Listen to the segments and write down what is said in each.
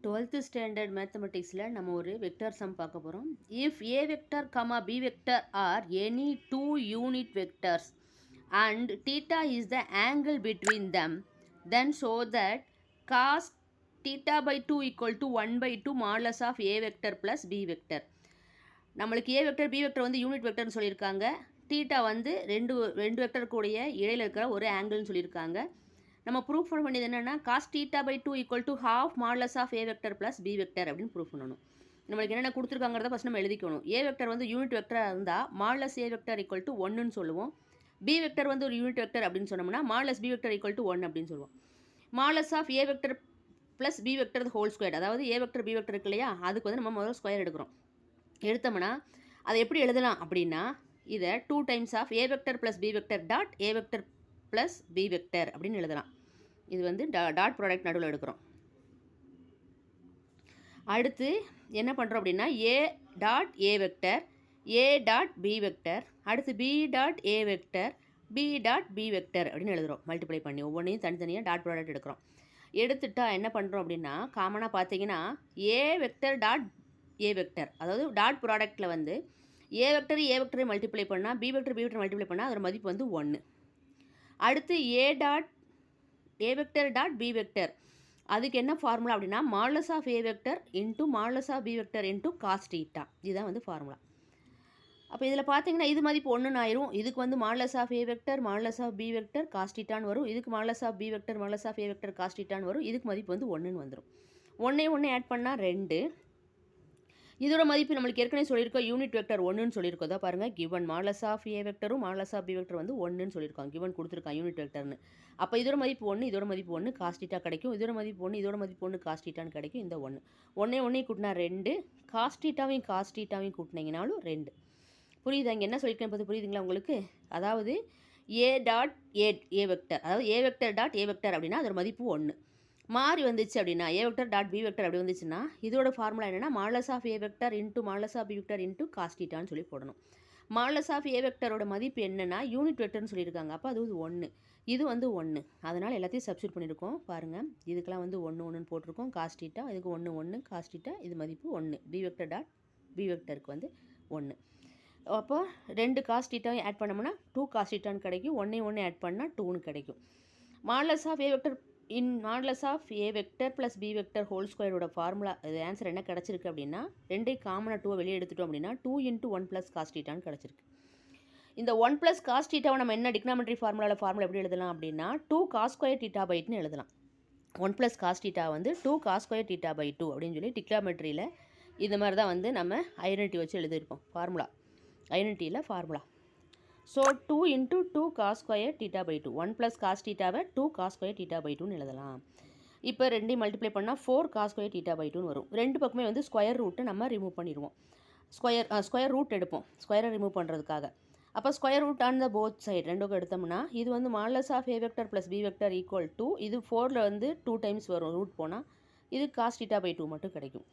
12th standard மேத்தமெட்டிக்ஸில் நம்ம ஒரு vector sum பார்க்க போகிறோம். If A vector comma B vector are any two unit vectors and theta is the angle between them then show that cos theta by 2 equal to 1/2 modulus of A vector plus B vector. நம்மளுக்கு A vector B vector வந்து unit வெக்டர்னு சொல்லியிருக்காங்க. Theta வந்து ரெண்டு வெக்டருக்குடைய இடையில் இருக்கிற ஒரு ஆங்கிள்னு சொல்லியிருக்காங்க. நம்ம ப்ரூஃப் பண்ண வேண்டியது என்னென்னா cos theta by 2 equal to half modulus of A vector plus B vector அப்படின்னு ப்ரூஃப் பண்ணணும். நம்மளுக்கு என்னென்ன கொடுத்துருக்காங்கிறத ஃபஸ்ட் நம்ம எழுதிக்கணும். ஏ வெக்டர் வந்து யூனிட் வெக்டராக இருந்தால் modulus A vector equal to 1ன்னு சொல்லுவோம். பி வெக்டர் வந்து ஒரு யூனிட் வெக்டர் அப்படின்னு சொன்னோம்னா modulus B vector equal to 1 அப்படின்னு சொல்லுவோம். Modulus of A vector plus B vector whole square, அதாவது ஏ வெக்டர் பி வெக்டர் இருக்கு இல்லையா, அதுக்கு வந்து நம்ம முதல்ல ஸ்கொயர் எடுக்கிறோம். எடுத்தோம்னா அதை எப்படி எழுதலாம் அப்படின்னா, இதை 2 times of A vector plus B vector dot A vector plus B vector அப்படின்னு எழுதலாம். இது வந்து டாட் ப்ராடக்ட் நடுவில் எடுக்கிறோம். அடுத்து என்ன பண்ணுறோம் அப்படின்னா A dot A vector, A dot B vector, அடுத்து B dot A vector, B dot B vector அப்படின்னு எழுதுகிறோம். மல்டிப்ளை பண்ணி ஒவ்வொன்றையும் தனித்தனியாக டாட் ப்ராடக்ட் எடுக்கிறோம். எடுத்துட்டா என்ன பண்ணுறோம் அப்படின்னா, காமனாக பார்த்தீங்கன்னா ஏ வெக்டர் டாட் ஏ வெக்டர், அதாவது டாட் ப்ராடக்ட்டில் வந்து ஏ வெக்டரை மல்டிப்ளை பண்ணால் பி வெக்டர் மல்டிப்ளை பண்ணால் அதோட மதிப்பு வந்து 1. அடுத்து A dot A vector dot B vector, அதுக்கு என்ன ஃபார்முலா அப்படின்னா modulus of A vector into modulus of B vector into cos theta. இதுதான் வந்து ஃபார்முலா. அப்போ இதில் பார்த்தீங்கன்னா இது மதிப்பு 1ன்னு ஆயிரும். இதுக்கு வந்து modulus of A vector modulus of B vector cos தீட்டான்னு வரும். இதுக்கு modulus of B vector modulus of A vector cos தீட்டான்னு வரும். இதுக்கு மதிப்பு வந்து 1ன்னு வந்துடும். 1 ஆட் பண்ணால் 2. இதோட மதிப்பு நம்மளுக்கு ஏற்கனவே சொல்லியிருக்கோம், யூனிட் வெக்டர் 1ன்னு சொல்லியிருக்கோம். தான் பாருங்கள், கிவன் மாடலஸ் ஆஃப் ஏ வெக்டரும் மாடலஸ் ஆஃப் பி வெக்டர் வந்து 1ன்னு சொல்லியிருக்கோம். கிவன் கொடுத்துருக்கான் யூனிட் வெக்டர்னு. அப்போ இதோட மதிப்பு 1, இதோட மதிப்பு 1 காஸ் தீட்டா கிடைக்கும். இதோட மதிப்பு 1, இதோட மதிப்பு 1 காஸ் தீட்டான்னு கிடைக்கும். இந்த 1 கூட்டினா 2, காஸ் தீட்டாவையும் கூட்டினீங்கனாலும் 2. புரியுதா? இங்கே என்ன சொல்லியிருக்கேன் பார்த்து புரியுதுங்களா உங்களுக்கு? அதாவது ஏ டாட் ஏ வெக்டர், அதாவது A vector dot A vector அப்படின்னா அதோட மதிப்பு 1. மாறி வந்துச்சு அப்படின்னா A vector dot B vector அப்படி வந்துச்சுன்னா இதோட ஃபார்முலா என்னென்னா modulus of A vector into modulus of B vector into cos தீட்டான்னு சொல்லி போடணும். மாடலஸ் ஆஃப் ஏ வெக்டரோட மதிப்பு என்னென்னா யூனிட் வெக்டர்னு சொல்லியிருக்காங்க. அப்போ அது 1, இது வந்து 1. அதனால் எல்லாத்தையும் சப்ஸ்டியூட் பண்ணியிருக்கோம். பாருங்கள், இதுக்கெல்லாம் வந்து 1 போட்டிருக்கோம். காஸ் தீட்டா இதுக்கு 1 காஸ் தீட்டா, இது மதிப்பு 1. பி வெக்டர் டாட் பி வெக்டருக்கு வந்து 1. அப்போ 2 காஸ் தீட்டாவும் ஆட் பண்ணோம்னா 2 காஸ் தீட்டான்னு கிடைக்கும். 1 ஆட் பண்ணால் 2ன்னு கிடைக்கும். Modulus of A vector in modulus of A vector plus B vector whole ஸ்கொயரோட ஃபார்முலா இது ஆன்சர் என்ன கிடச்சிருக்கு அப்படின்னா, 2 காமனாக 2 வெளியே எடுத்துட்டோம் அப்படின்னா 2 × 1 + காஸ் தீட்டான்னு கிடச்சிருக்கு. இந்த 1 + காஸ் தீட்டாவை நம்ம என்ன டிக்னாமெட்ரி ஃபார்முலா எப்படி எழுதலாம் அப்படின்னா 2 காஸ் ஸ்கொயர் தீட்டா பை 2ன்னு எழுதலாம். 1 + காஸ் தீட்டா வந்து 2 காஸ் ஸ்கொயர் தீட்டா பை 2 அப்படின்னு சொல்லி டிக்னாமெட்ரியில் இந்த மாதிரி தான் வந்து நம்ம ஐடென்டிட்டி வச்சு எழுதியிருப்போம். ஐடென்டிட்டியில் formula. So 2 × 2 cos square theta by 2, 1 + cos தீட்டாவை 2 காஸ் ஸ்கொயர் தீட்டா பை 2ன்னு எழுதலாம். இப்போ 2 மல்டிப்ளை பண்ணால் 4 காஸ் ஸ்கொயர் தீட்டா பை 2ன்னு வரும். ரெண்டு பக்கமே வந்து ஸ்கொயர் ரூட்டை நம்ம ரிமூவ் பண்ணிடுவோம். ஸ்கொயர் ரூட் எடுப்போம் ஸ்கொயரை ரிமூவ் பண்ணுறதுக்காக. அப்போ square root on the both side ரெண்டுக்கும் எடுத்தோம்னா இது வந்து modulus of A vector plus B vector equal to, இது 4ல் வந்து 2 டைம்ஸ் வரும் ரூட் போனால், இது காஸ் தீட்டா பை 2 மட்டும் கிடைக்கும்.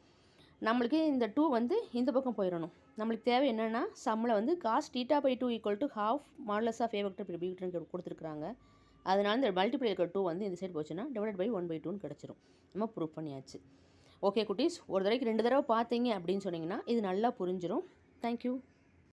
நம்மளுக்கு இந்த 2 வந்து இந்த பக்கம் போயிடணும். நம்மளுக்கு தேவை என்னென்னா சம்மில் வந்து cos theta by 2 equal to half modulus of A vector B vector கொடுத்துருக்காங்க. அதனால இந்த மல்டிப்ளை இருக்கிற 2 வந்து இந்த சைடு போச்சுன்னா டிவைட் பை 1/2ன்னு கிடச்சிரும். நம்ம ப்ரூவ் பண்ணியாச்சு. ஓகே குட்டீஸ், ஒரு தடவைக்கு 2 தடவை பார்த்தீங்க அப்படின்னு சொன்னீங்கன்னா இது நல்லா புரிஞ்சிடும். தேங்க்யூ.